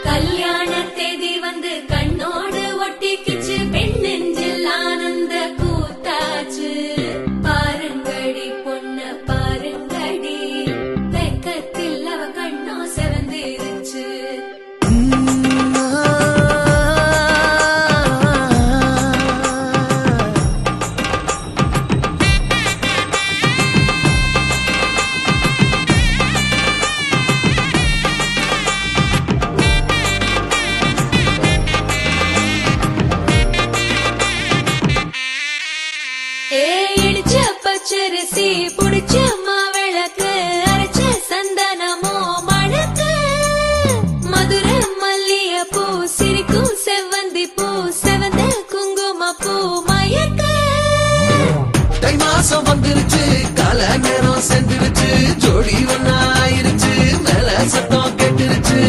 கல்யாண தேதி வந்து கண்ணோடு ஒட்டிக்கிச்சு, பெண் நெஞ்சில் ஆனந்த கூத்தாச்சு. பாருங்கடி பொண்ண பாருங்கடி, வெக்கத்தில் அவ கண்ணோ செவந்திருச்சு. இடிச்ச பச்சரிசி புடிச்ச மாவிளக்கு, அரைச்ச சந்தனமோ மணக்கு. மதுரை மல்லிய பூ சிரிக்கும் செவ்வந்தி பூ, செவந்த குங்கும பூ மயக்க. தை மாசம் வந்துருச்சு, கால நேரம் சென்றுருச்சு, ஜோடி ஒன்னாயிருச்சு, மேல சத்தம் கெட்டுருச்சு.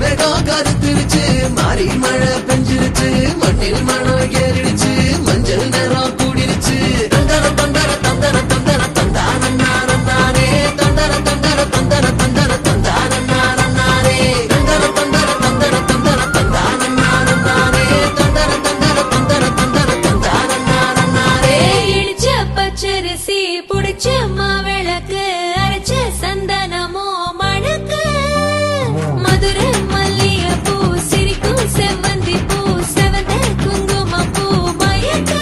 மேகம் கருத்துருச்சு, மாறி மழை பெஞ்சிருச்சு, மண்ணில் மனம் ஏறிடுச்சு, மஞ்சள் நேரம் கூடிருச்சு. தந்தர தந்தர தந்தர தந்தர தந்தானே, தந்தர தந்தர தந்தர தந்தர தந்தானே, தந்தர தந்தர தந்தர தந்தர தந்தானே, தந்தர தந்தர தந்தர தந்தர தந்தானே. இடிச்ச பச்சரிசி புடிச்ச மாவிளக்கு, அரைச்ச சந்தனமோ மணக்கு. மதுரை மல்லிய பூ சிரிக்கும் செவ்வந்தி பூ, செவந்த குங்கும பூ மயக்க.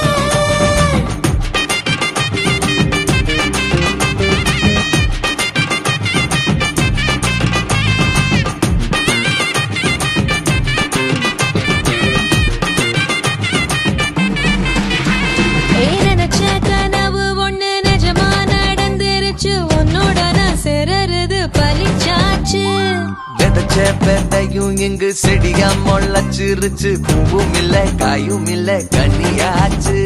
நினைச்ச கனவு ஒண்ணு நிஜமா நடந்துருச்சு, உன்னோட நான் சிறருது பலிச்சாச்சு. விதைச்ச பெண்டையும் இங்கு செடியா முளைச்சிருச்சு, பூவும் இல்ல காயும் இல்ல கண்ணியாச்சு.